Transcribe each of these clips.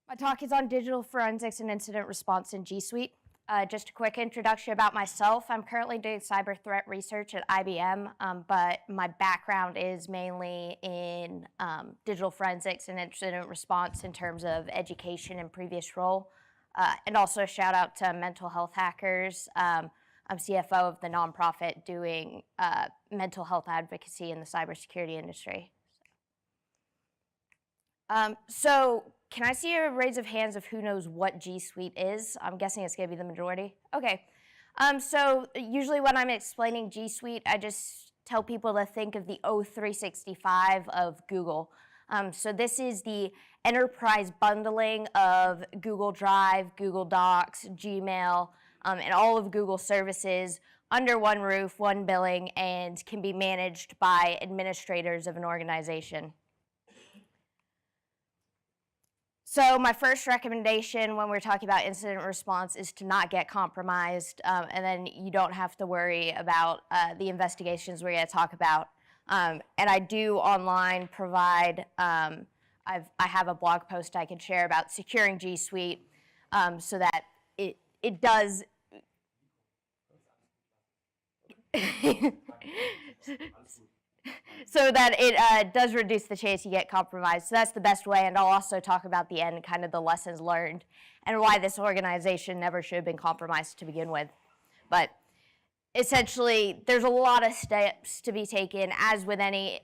My talk is on digital forensics and incident response in G Suite. Just a quick introduction about myself. I'm currently doing cyber threat research at IBM, but my background is mainly in digital forensics and incident response in terms of education and previous role. And also a shout out to mental health hackers. I'm CFO of the nonprofit doing mental health advocacy in the cybersecurity industry. So can I see a raise of hands of who knows what G Suite is? I'm guessing it's going to be the majority. Okay. So usually when I'm explaining G Suite, I just tell people to think of the O365 of Google. So this is the enterprise bundling of Google Drive, Google Docs, Gmail, and all of Google services under one roof, one billing, and can be managed by administrators of an organization. So my first recommendation when we're talking about incident response is to not get compromised, and then you don't have to worry about the investigations we're going to talk about. And I do online provide, I have a blog post I can share about securing G Suite so that it does so that it does reduce the chance you get compromised. So that's the best way, and I'll also talk about the end, kind of the lessons learned, and why this organization never should have been compromised to begin with. But essentially, there's a lot of steps to be taken, as with any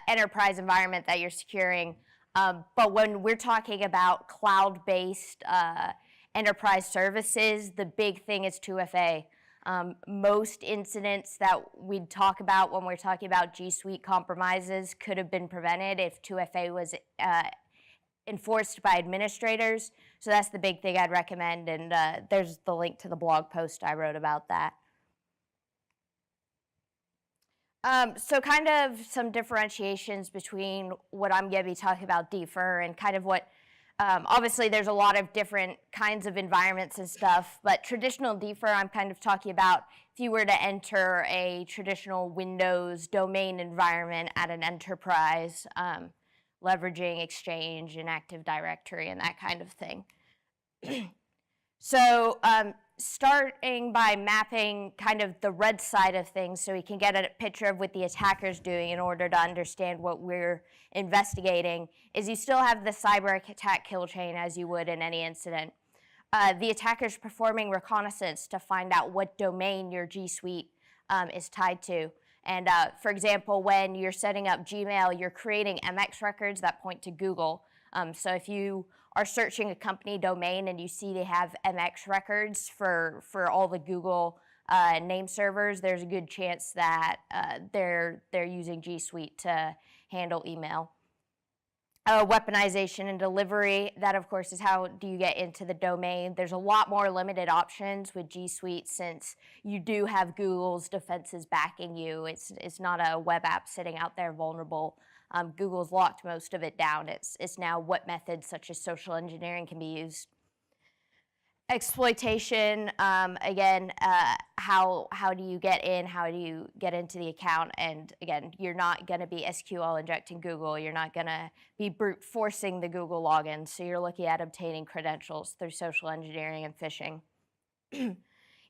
enterprise environment that you're securing. But when we're talking about cloud-based enterprise services, the big thing is 2FA. Most incidents that we'd talk about when we're talking about G Suite compromises could have been prevented if 2FA was enforced by administrators. So that's the big thing I'd recommend, and there's the link to the blog post I wrote about that. So kind of some differentiations between what I'm going to be talking about deeper and kind of what obviously, there's a lot of different kinds of environments and stuff, but traditional DFIR, I'm kind of talking about if you were to enter a traditional Windows domain environment at an enterprise, leveraging Exchange and Active Directory and that kind of thing. So starting by mapping kind of the red side of things so we can get a picture of what the attacker's doing in order to understand what we're investigating, is you still have the cyber attack kill chain as you would in any incident. The attacker's performing reconnaissance to find out what domain your G Suite is tied to. And for example, when you're setting up Gmail, you're creating MX records that point to Google. So if you are searching a company domain and you see they have MX records for all the Google name servers, there's a good chance that they're using G Suite to handle email. Weaponization and delivery, that of course is how do you get into the domain. There's a lot more limited options with G Suite since you do have Google's defenses backing you. It's not a web app sitting out there vulnerable. Google's locked most of it down. It's now what methods such as social engineering can be used. Exploitation, again, how do you get in? How do you get into the account? And again, you're not going to be SQL injecting Google. You're not going to be brute forcing the Google login. So you're looking at obtaining credentials through social engineering and phishing.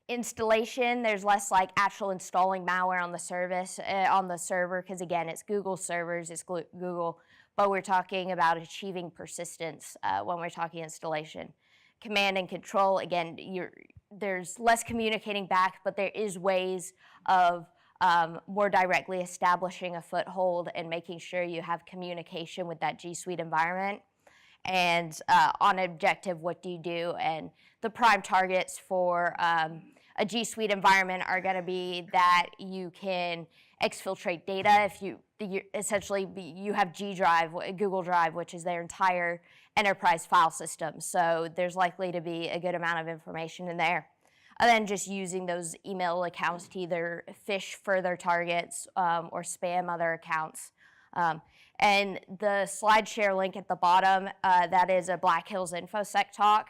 Installation, there's less like actual installing malware on the service, on the server, because again, it's Google servers, it's Google, but we're talking about achieving persistence when we're talking installation. Command and control, again, there's less communicating back, but there is ways of more directly establishing a foothold and making sure you have communication with that G Suite environment. And on objective, what do you do? And the prime targets for a G Suite environment are going to be that you can exfiltrate data. If you essentially you have G Drive, Google Drive, which is their entire enterprise file system. So there's likely to be a good amount of information in there. And then just using those email accounts to either phish further targets or spam other accounts. And the SlideShare link at the bottom, that is a Black Hills InfoSec talk.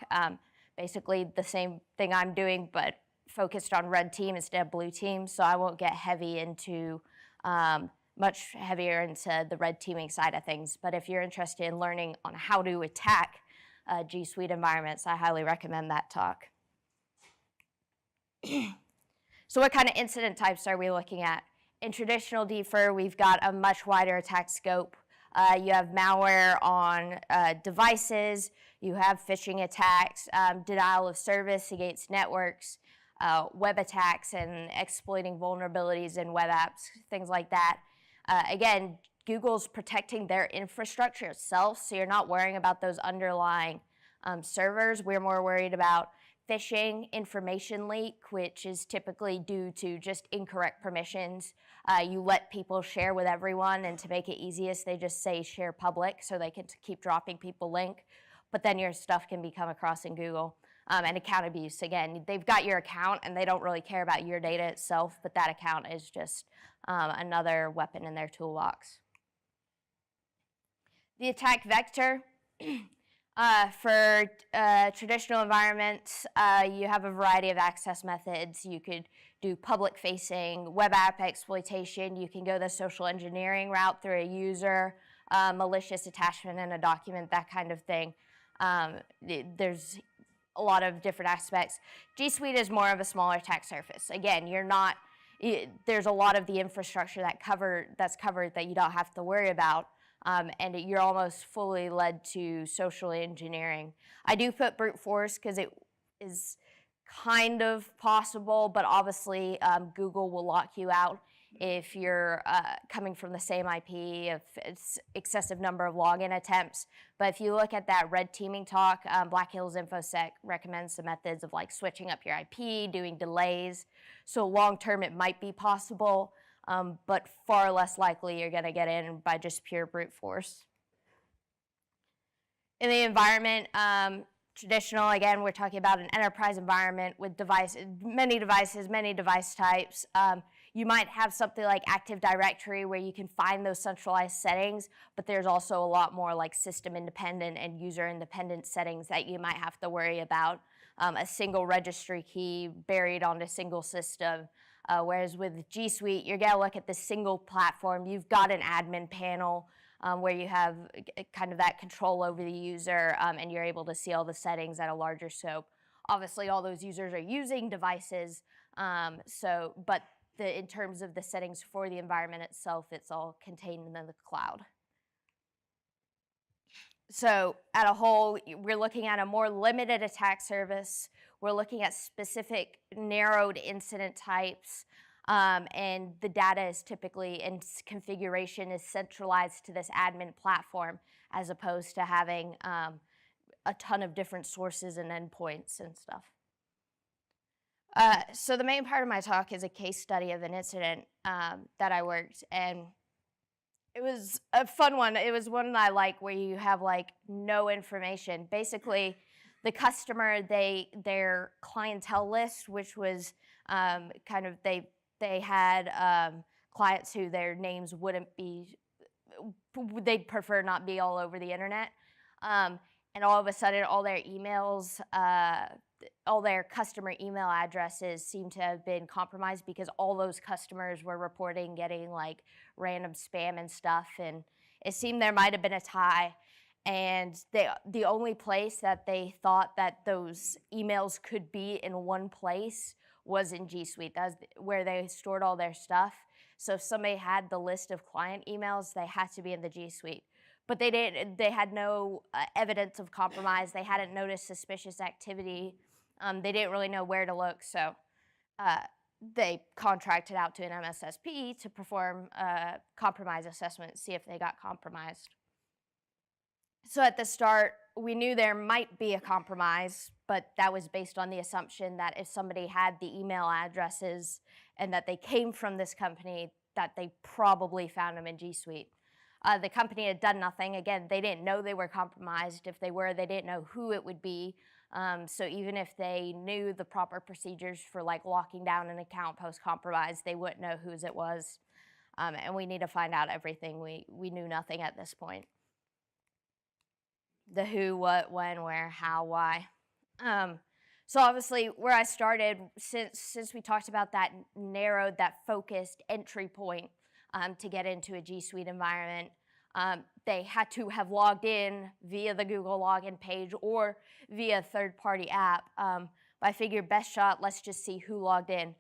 Basically the same thing I'm doing, but focused on red team instead of blue team. So I won't get heavy into, much heavier into the red teaming side of things. But if you're interested in learning on how to attack G Suite environments. I highly recommend that talk. So what kind of incident types are we looking at? In traditional DFIR, we've got a much wider attack scope. You have malware on devices, you have phishing attacks, denial of service against networks, web attacks and exploiting vulnerabilities in web apps, things like that. Again, Google's protecting their infrastructure itself, so you're not worrying about those underlying servers. We're more worried about phishing, information leak, which is typically due to just incorrect permissions. You let people share with everyone, and to make it easiest, they just say share public so they can keep dropping people link, but then your stuff can be come across in Google. And account abuse, again, they've got your account and they don't really care about your data itself, but that account is just another weapon in their toolbox. The attack vector. For traditional environments, you have a variety of access methods. You could do public-facing web app exploitation. You can go the social engineering route through a user, malicious attachment in a document, that kind of thing. There's a lot of different aspects. G Suite is more of a smaller attack surface. Again, there's a lot of the infrastructure that's covered that you don't have to worry about. And you're almost fully led to social engineering. I do put brute force because it is kind of possible, but obviously Google will lock you out if you're coming from the same IP, if it's excessive number of login attempts. But if you look at that red teaming talk, Black Hills InfoSec recommends some methods of like switching up your IP, doing delays. So long term it might be possible. But far less likely you're going to get in by just pure brute force. In the environment, traditional, again, we're talking about an enterprise environment with many devices, many device types. You might have something like Active Directory where you can find those centralized settings, but there's also a lot more like system independent and user independent settings that you might have to worry about. A single registry key buried on a single system. Whereas with G Suite, you're going to look at the single platform. You've got an admin panel where you have kind of that control over the user, and you're able to see all the settings at a larger scope. Obviously, all those users are using devices, but in terms of the settings for the environment itself, it's all contained in the cloud. So at a whole, we're looking at a more limited attack surface. We're looking at specific narrowed incident types, and the data is typically in configuration is centralized to this admin platform as opposed to having a ton of different sources and endpoints and stuff. So the main part of my talk is a case study of an incident that I worked, and it was a fun one. It was one that I like where you have like no information. Basically, the customer, their clientele list, which was kind of, they had clients who their names wouldn't be, they'd prefer not be all over the internet. And all of a sudden, all their emails, all their customer email addresses seem to have been compromised because all those customers were reporting getting like random spam and stuff. And it seemed there might have been a tie. And the only place that they thought that those emails could be in one place was in G Suite. That's where they stored all their stuff. So if somebody had the list of client emails, they had to be in the G Suite. But they had no evidence of compromise. They hadn't noticed suspicious activity. They didn't really know where to look. So they contracted out to an MSSP to perform a compromise assessment, see if they got compromised. So at the start, we knew there might be a compromise, but that was based on the assumption that if somebody had the email addresses and that they came from this company, that they probably found them in G Suite. The company had done nothing. Again, they didn't know they were compromised. If they were, they didn't know who it would be. So even if they knew the proper procedures for like locking down an account post-compromise, they wouldn't know whose it was. And we need to find out everything. We knew nothing at this point. The who, what, when, where, how, why. So obviously where I started, since we talked about that narrowed, that focused entry point to get into a G Suite environment, They had to have logged in via the Google login page or via a third-party app. But I figured best shot, let's just see who logged in.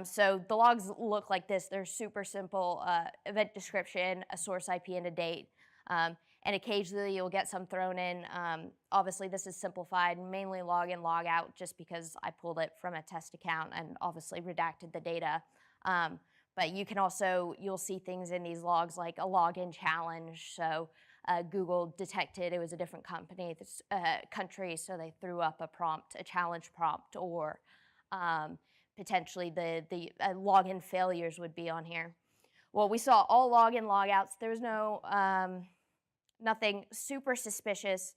So the logs look like this. They're super simple: event description, a source IP, and a date. And occasionally you'll get some thrown in. Obviously this is simplified, mainly log in, log out, just because I pulled it from a test account and obviously redacted the data. But you can also, you'll see things in these logs like a login challenge. So Google detected it was a different company, country, so they threw up a prompt, a challenge prompt, or potentially the login failures would be on here. Well, we saw all login logouts. There was no nothing super suspicious.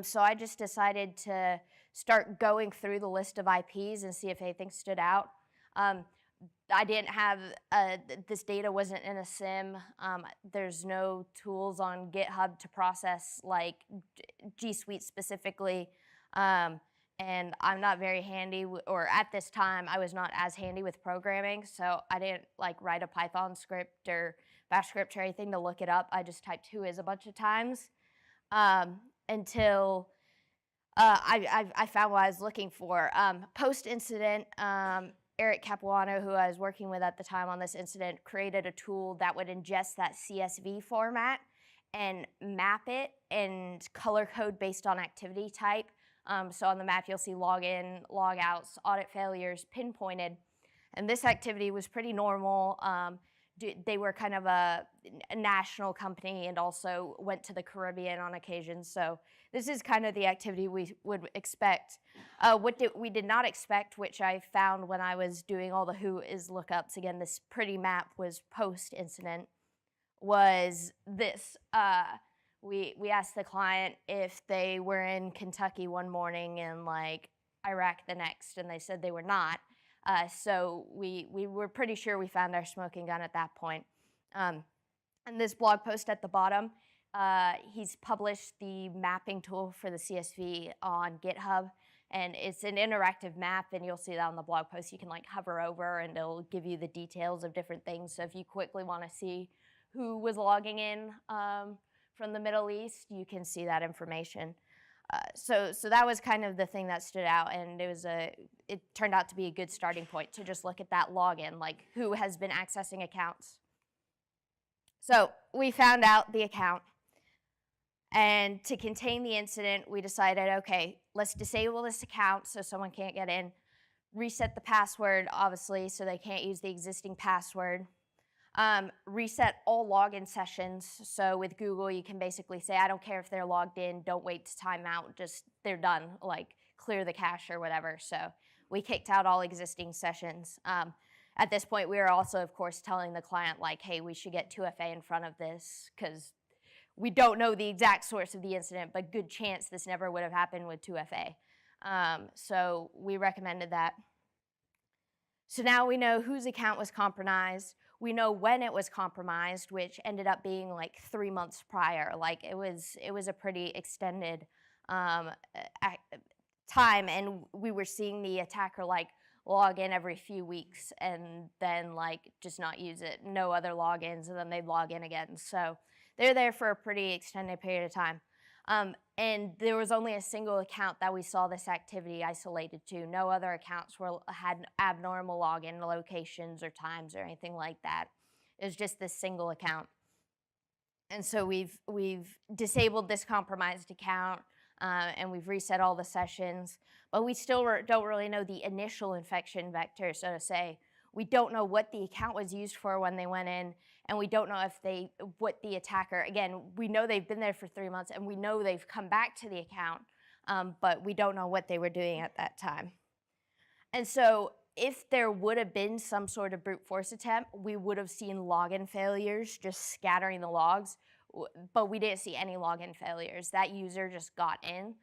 So I just decided to start going through the list of IPs and see if anything stood out. I didn't have, this data wasn't in a SIM. There's no tools on GitHub to process like G Suite specifically. And I'm not very handy, or at this time, I was not as handy with programming, so I didn't like write a Python script or Bash script or anything to look it up. I just typed whois a bunch of times until I found what I was looking for. Post-incident, Eric Capuano, who I was working with at the time on this incident, created a tool that would ingest that CSV format and map it and color code based on activity type. So on the map, you'll see login, logouts, audit failures pinpointed. And this activity was pretty normal. They were kind of a national company and also went to the Caribbean on occasion. So this is kind of the activity we would expect. What we did not expect, which I found when I was doing all the whois lookups, again, this pretty map was post-incident, was this. We asked the client if they were in Kentucky one morning and like Iraq the next, and they said they were not. So we were pretty sure we found our smoking gun at that point. And this blog post at the bottom, he's published the mapping tool for the CSV on GitHub, and it's an interactive map, and you'll see that on the blog post. You can like hover over and it'll give you the details of different things. So if you quickly want to see who was logging in from the Middle East, you can see that information. So that was kind of the thing that stood out, and it turned out to be a good starting point to just look at that login, like who has been accessing accounts. So we found out the account, and to contain the incident, we decided, okay, let's disable this account so someone can't get in, reset the password, obviously, so they can't use the existing password. Reset all login sessions. So with Google, you can basically say, I don't care if they're logged in, don't wait to time out, just they're done, like clear the cache or whatever. So we kicked out all existing sessions. At this point, we were also, of course, telling the client, like, hey, we should get 2FA in front of this because we don't know the exact source of the incident, but good chance this never would have happened with 2FA. So we recommended that. So now we know whose account was compromised. We know when it was compromised, which ended up being like 3 months prior. Like it was a pretty extended time, and we were seeing the attacker like log in every few weeks and then like just not use it, no other logins, and then they'd log in again. So they're there for a pretty extended period of time. And there was only a single account that we saw this activity isolated to. No other accounts had abnormal login locations or times or anything like that. It was just this single account. And so we've disabled this compromised account, and we've reset all the sessions, but we still don't really know the initial infection vector, so to say. We don't know what the account was used for when they went in, and we don't know what the attacker, again, we know they've been there for 3 months, and we know they've come back to the account, but we don't know what they were doing at that time. And so if there would have been some sort of brute force attempt, we would have seen login failures just scattering the logs, but we didn't see any login failures. That user just got in.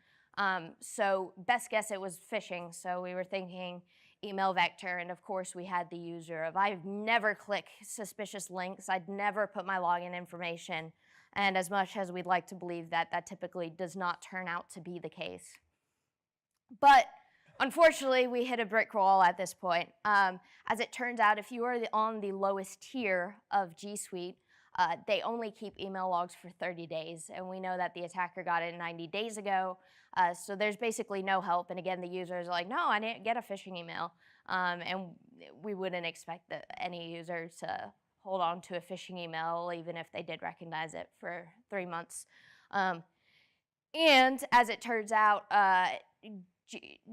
So best guess it was phishing, so we were thinking email vector, and of course we had the user of I've never clicked suspicious links, I'd never put my login information, and as much as we'd like to believe that, that typically does not turn out to be the case. But unfortunately, we hit a brick wall at this point. As it turns out, if you are on the lowest tier of G Suite, they only keep email logs for 30 days, and we know that the attacker got it 90 days ago, so there's basically no help. And again, the user is like, no, I didn't get a phishing email, and we wouldn't expect any user to hold on to a phishing email, even if they did recognize it for 3 months. And as it turns out,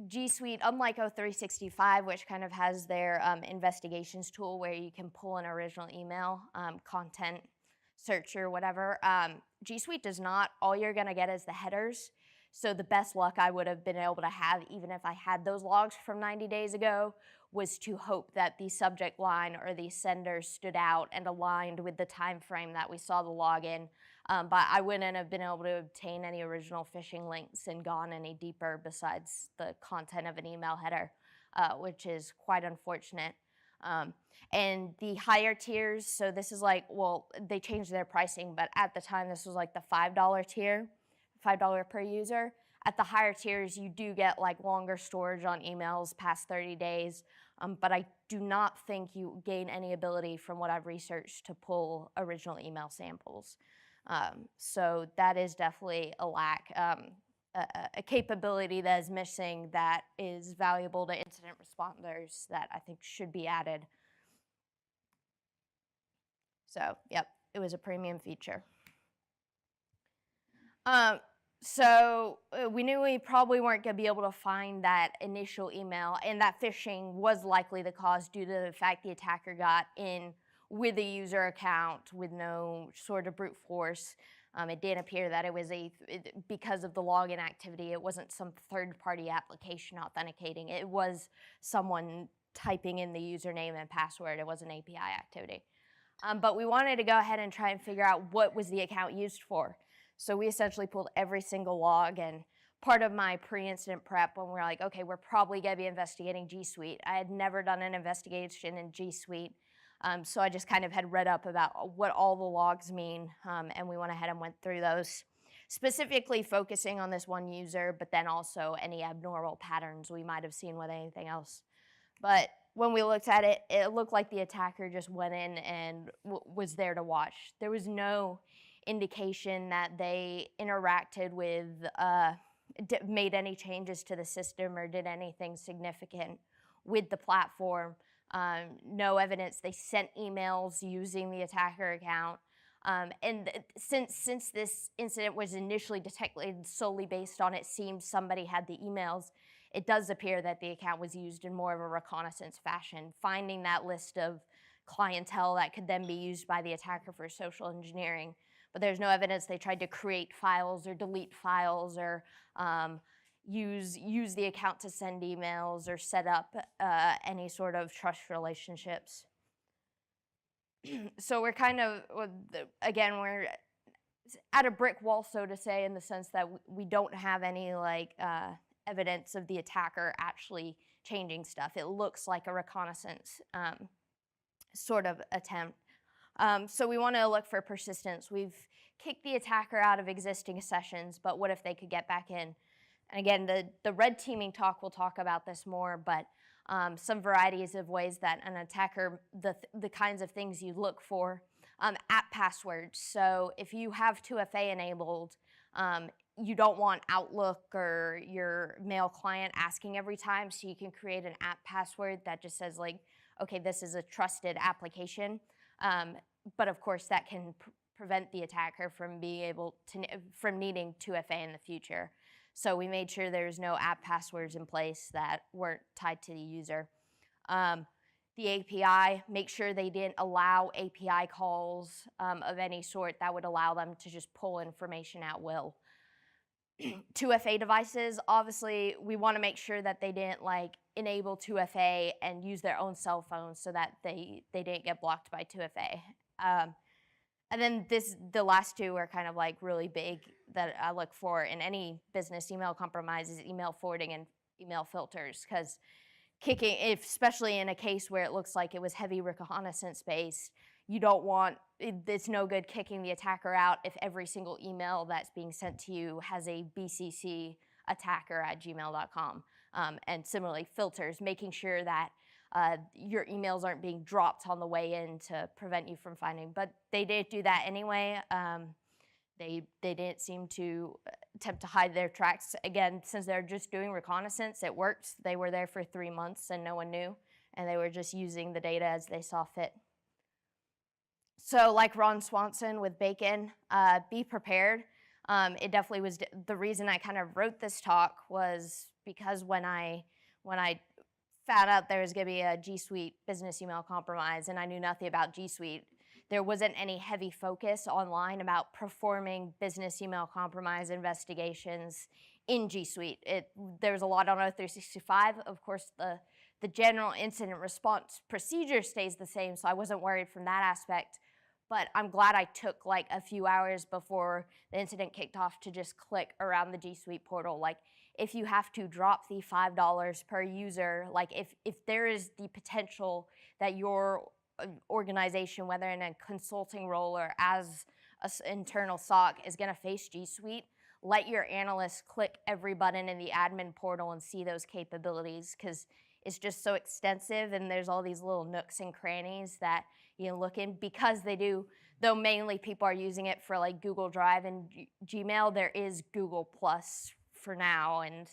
G Suite, unlike O365, which kind of has their investigations tool where you can pull an original email, content search or whatever, G Suite does not. All you're going to get is the headers. So the best luck I would have been able to have, even if I had those logs from 90 days ago, was to hope that the subject line or the sender stood out and aligned with the time frame that we saw the login. But I wouldn't have been able to obtain any original phishing links and gone any deeper besides the content of an email header, which is quite unfortunate. And the higher tiers, so this is like, well, they changed their pricing, but at the time this was like the $5 tier, $5 per user. At the higher tiers, you do get like longer storage on emails past 30 days, but I do not think you gain any ability from what I've researched to pull original email samples. So that is definitely a lack, a capability that is missing that is valuable to incident responders that I think should be added. So, yep, it was a premium feature. So we knew we probably weren't going to be able to find that initial email, and that phishing was likely the cause due to the fact the attacker got in with a user account with no sort of brute force. It did appear that it was because of the login activity, it wasn't some third-party application authenticating. It was someone typing in the username and password. It was an API activity. But we wanted to go ahead and try and figure out what was the account used for. So we essentially pulled every single log, and part of my pre-incident prep when we were like, okay, we're probably going to be investigating G Suite. I had never done an investigation in G Suite, so I just kind of had read up about what all the logs mean, and we went ahead and went through those, specifically focusing on this one user, but then also any abnormal patterns we might have seen with anything else. But when we looked at it, it looked like the attacker just went in and was there to watch. There was no indication that they interacted with, made any changes to the system or did anything significant with the platform. No evidence they sent emails using the attacker account. And since this incident was initially detected solely based on it seemed somebody had the emails, it does appear that the account was used in more of a reconnaissance fashion, finding that list of clientele that could then be used by the attacker for social engineering. But there's no evidence they tried to create files or delete files or use the account to send emails or set up any sort of trust relationships. So we're kind of, again, we're at a brick wall, so to say, in the sense that we don't have any like evidence of the attacker actually changing stuff. It looks like a reconnaissance sort of attempt. So we want to look for persistence. We've kicked the attacker out of existing sessions, but what if they could get back in? And again, the red teaming talk will talk about this more, but some varieties of ways that an attacker, the kinds of things you look for. App passwords. So if you have 2FA enabled, you don't want Outlook or your mail client asking every time, so you can create an app password that just says like, okay, this is a trusted application. But of course, that can prevent the attacker from being able to, from needing 2FA in the future. So we made sure there's no app passwords in place that weren't tied to the user. The API, make sure they didn't allow API calls of any sort that would allow them to just pull information at will. 2FA devices, obviously, we want to make sure that they didn't like enable 2FA and use their own cell phones so that they didn't get blocked by 2FA. And then the last two are kind of like really big that I look for in any business email compromise is email forwarding and email filters, because kicking, especially in a case where it looks like it was heavy reconnaissance based, you don't want, it's no good kicking the attacker out if every single email that's being sent to you has a bccattacker@gmail.com. And similarly, filters, making sure that your emails aren't being dropped on the way in to prevent you from finding. But they did do that anyway. They didn't seem to attempt to hide their tracks. Again, since they're just doing reconnaissance, it worked. They were there for 3 months and no one knew, and they were just using the data as they saw fit. So like Ron Swanson with bacon, be prepared. It definitely was, the reason I kind of wrote this talk was because when I found out there was going to be a G Suite business email compromise and I knew nothing about G Suite, there wasn't any heavy focus online about performing business email compromise investigations in G Suite. There's a lot on O365. Of course, the general incident response procedure stays the same, so I wasn't worried from that aspect. But I'm glad I took like a few hours before the incident kicked off to just click around the G Suite portal. Like, if you have to drop the $5 per user, like if there is the potential that your organization, whether in a consulting role or as an internal SOC, is going to face G Suite, let your analysts click every button in the admin portal and see those capabilities, because it's just so extensive and there's all these little nooks and crannies that you can look in, because they do, though mainly people are using it for like Google Drive and Gmail, there is Google Plus for now, and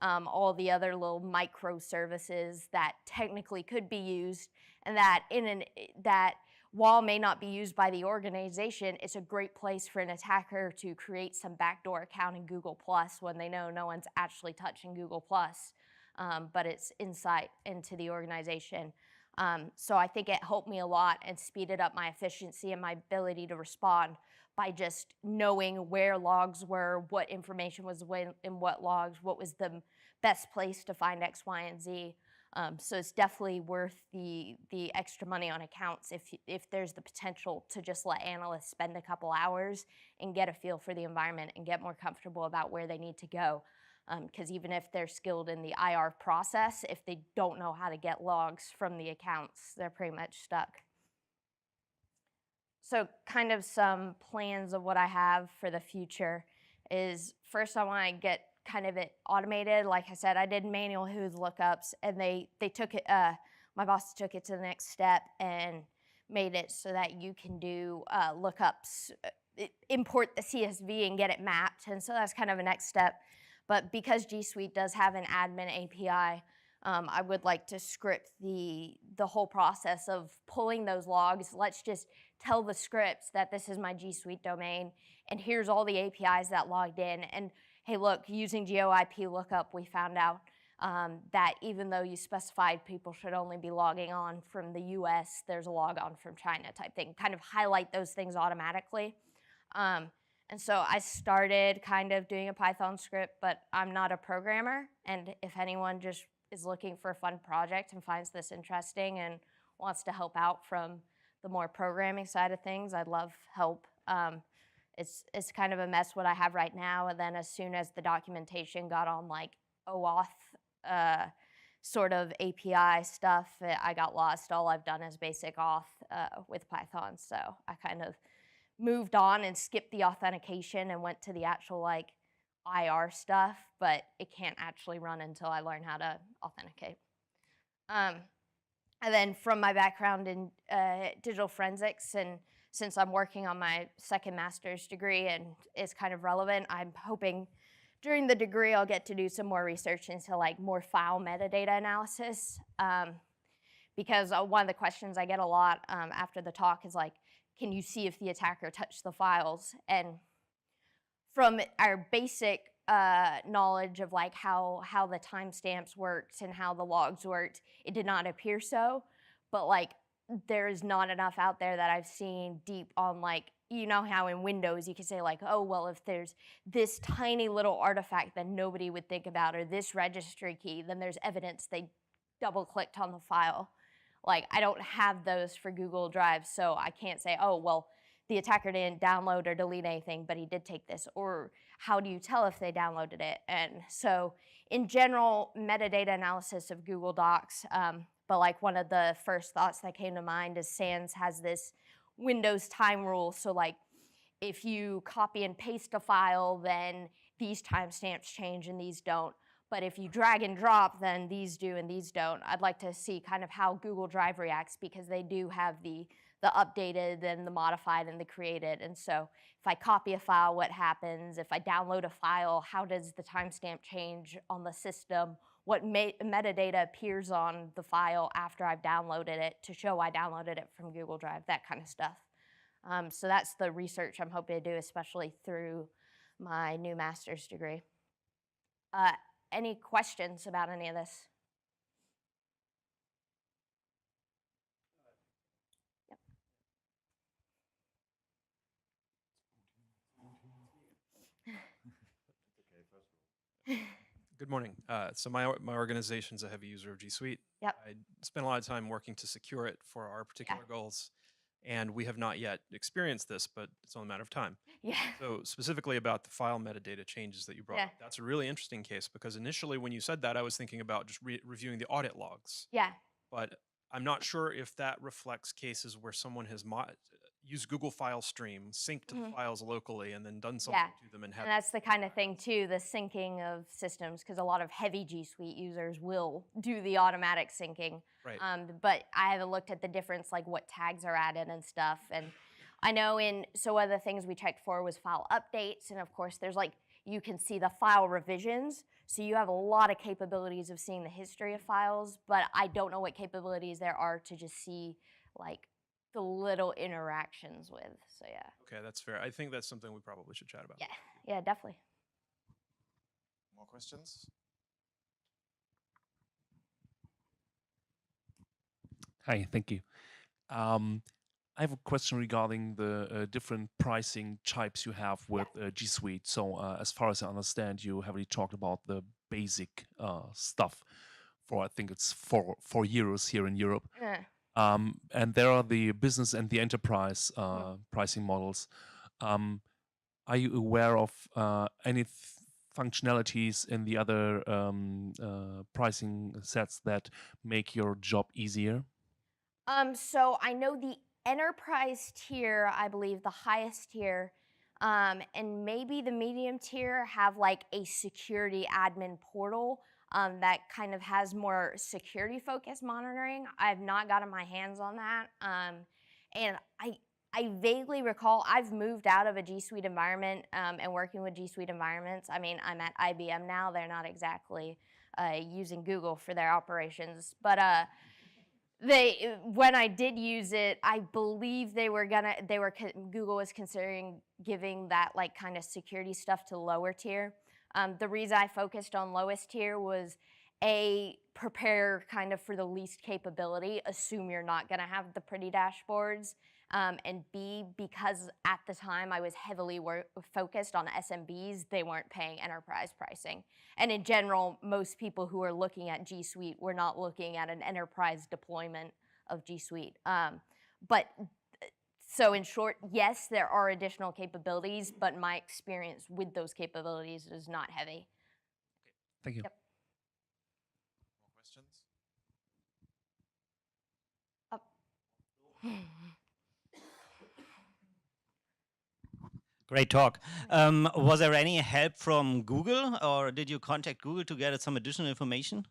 all the other little microservices that technically could be used, and that while may not be used by the organization, it's a great place for an attacker to create some backdoor account in Google Plus when they know no one's actually touching Google Plus, but it's insight into the organization. So I think it helped me a lot and speeded up my efficiency and my ability to respond by just knowing where logs were, what information was in what logs, what was the best place to find X, Y, and Z. So it's definitely worth the extra money on accounts if there's the potential to just let analysts spend a couple hours and get a feel for the environment and get more comfortable about where they need to go. Because even if they're skilled in the IR process, if they don't know how to get logs from the accounts, they're pretty much stuck. So kind of some plans of what I have for the future is, first I want to get kind of it automated. Like I said, I did manual who's lookups, and they took it, my boss took it to the next step and made it so that you can do lookups, import the CSV and get it mapped, and so that's kind of a next step. But because G Suite does have an admin API, I would like to script the whole process of pulling those logs. Let's just tell the scripts that this is my G Suite domain, and here's all the APIs that logged in. And hey, look, using GeoIP lookup, we found out that even though you specified people should only be logging on from the US, there's a log on from China type thing. Kind of highlight those things automatically. And so I started kind of doing a Python script, but I'm not a programmer. And if anyone just is looking for a fun project and finds this interesting and wants to help out from the more programming side of things, I'd love help. It's kind of a mess what I have right now. And then as soon as the documentation got on like OAuth sort of API stuff, I got lost. All I've done is basic auth with Python. So I kind of moved on and skipped the authentication and went to the actual like IR stuff, but it can't actually run until I learn how to authenticate. And then from my background in digital forensics, and since I'm working on my second master's degree and it's kind of relevant, I'm hoping during the degree I'll get to do some more research into like more file metadata analysis, because one of the questions I get a lot after the talk is like, can you see if the attacker touched the files? And from our basic knowledge of like how the timestamps worked and how the logs worked, it did not appear so. But like, there is not enough out there that I've seen deep on like, you know how in Windows you can say like, oh, well, if there's this tiny little artifact that nobody would think about, or this registry key, then there's evidence they double clicked on the file. Like, I don't have those for Google Drive, so I can't say, oh, well, the attacker didn't download or delete anything, but he did take this. Or how do you tell if they downloaded it? And so in general, metadata analysis of Google Docs, but like one of the first thoughts that came to mind is SANS has this Windows time rule. So like, if you copy and paste a file, then these timestamps change and these don't. But if you drag and drop, then these do and these don't. I'd like to see kind of how Google Drive reacts, because they do have the updated and the modified and the created. And so if I copy a file, what happens? If I download a file, how does the timestamp change on the system? What metadata appears on the file after I've downloaded it to show I downloaded it from Google Drive, that kind of stuff. So that's the research I'm hoping to do, especially through my new master's degree. Any questions about any of this? Yep. Good morning. So my organization's a heavy user of G Suite. Yep. I spent a lot of time working to secure it for our particular goals, and we have not yet experienced this, but it's only a matter of time. Yeah. So specifically about the file metadata changes that you brought up, that's a really interesting case, because initially when you said that, I was thinking about just reviewing the audit logs. Yeah. But I'm not sure if that reflects cases where someone has used Google File Stream, synced the files locally, and then done something to them. And that's the kind of thing too, the syncing of systems, because a lot of heavy G Suite users will do the automatic syncing. Right. But I haven't looked at the difference, like what tags are added and stuff. And I know so one of the things we checked for was file updates. And of course, there's you can see the file revisions. So you have a lot of capabilities of seeing the history of files, but I don't know what capabilities there are to just see the little interactions with, so yeah. Okay, that's fair. I think that's something we probably should chat about. Yeah, definitely. More questions? Hi, thank you. I have a question regarding the different pricing types you have with G Suite. So as far as I understand, you heavily talked about the basic stuff for, I think it's €4 here in Europe. And there are the business and the enterprise pricing models. Are you aware of any functionalities in the other pricing sets that make your job easier? So I know the enterprise tier, I believe the highest tier, and maybe the medium tier have a security admin portal that kind of has more security focused monitoring. I've not gotten my hands on that. And I vaguely recall I've moved out of a G Suite environment and working with G Suite environments. I mean, I'm at IBM now. They're not exactly using Google for their operations, but when I did use it, I believe Google was considering giving that kind of security stuff to lower tier. The reason I focused on lowest tier was prepare kind of for the least capability, assume you're not gonna have the pretty dashboards, and B, because at the time I was heavily focused on SMBs, they weren't paying enterprise pricing. And in general, most people who are looking at G Suite were not looking at an enterprise deployment of G Suite. So in short, yes, there are additional capabilities, but my experience with those capabilities is not heavy. Thank you. Yep. More questions? Great talk. Was there any help from Google, or did you contact Google to get some additional information?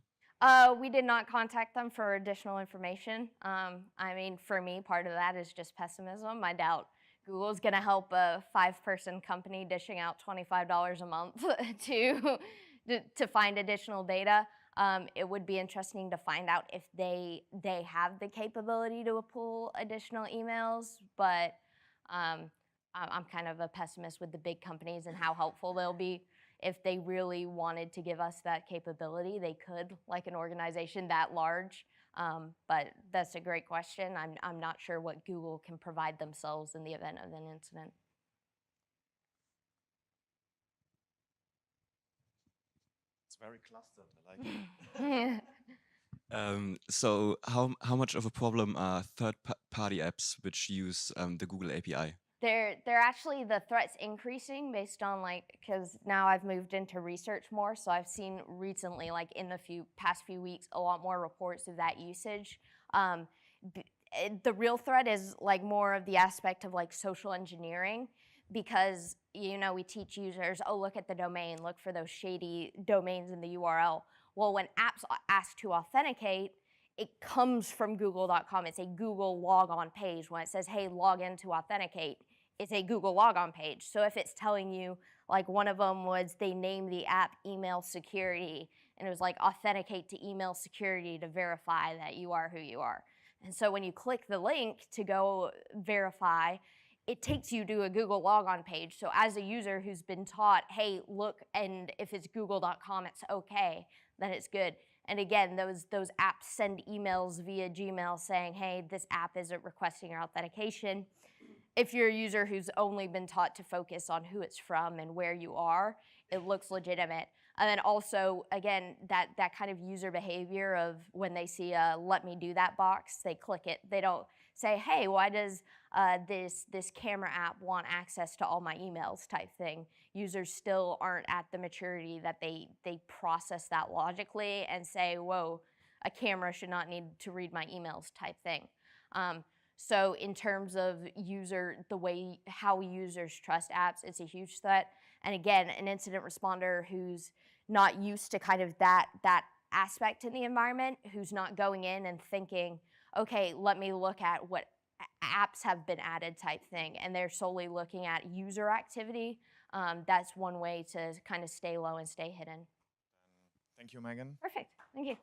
We did not contact them for additional information. I mean, for me, part of that is just pessimism. I doubt Google's gonna help a 5-person company dishing out $25 a month to find additional data. It would be interesting to find out if they have the capability to pull additional emails, but I'm kind of a pessimist with the big companies and how helpful they'll be. If they really wanted to give us that capability, they could, like an organization that large. But that's a great question. I'm not sure what Google can provide themselves in the event of an incident. It's very clustered. I like it. So how much of a problem are third-party apps which use the Google API? They're actually, the threat's increasing based on because now I've moved into research more, so I've seen recently, in the past few weeks, a lot more reports of that usage. The real threat is more of the aspect of social engineering, because, you know, we teach users, oh, look at the domain, look for those shady domains in the URL. Well, when apps ask to authenticate, it comes from google.com. It's a Google logon page. When it says, hey, log in to authenticate, it's a Google logon page. So if it's telling you, like one of them was they named the app email security, and it was like authenticate to email security to verify that you are who you are. And so when you click the link to go verify, it takes you to a Google logon page. So as a user who's been taught, hey, look, and if it's google.com, it's okay, then it's good. And again, those apps send emails via Gmail saying, hey, this app isn't requesting your authentication. If you're a user who's only been taught to focus on who it's from and where you are, it looks legitimate. And then also, again, that kind of user behavior of when they see a let me do that box, they click it. They don't say, hey, why does this camera app want access to all my emails type thing. Users still aren't at the maturity that they process that logically and say, whoa, a camera should not need to read my emails type thing. So in terms of how users trust apps, it's a huge threat. And again, an incident responder who's not used to kind of that aspect in the environment, who's not going in and thinking, okay, let me look at what apps have been added type thing, and they're solely looking at user activity, that's one way to kind of stay low and stay hidden. Thank you, Megan. Perfect. Thank you.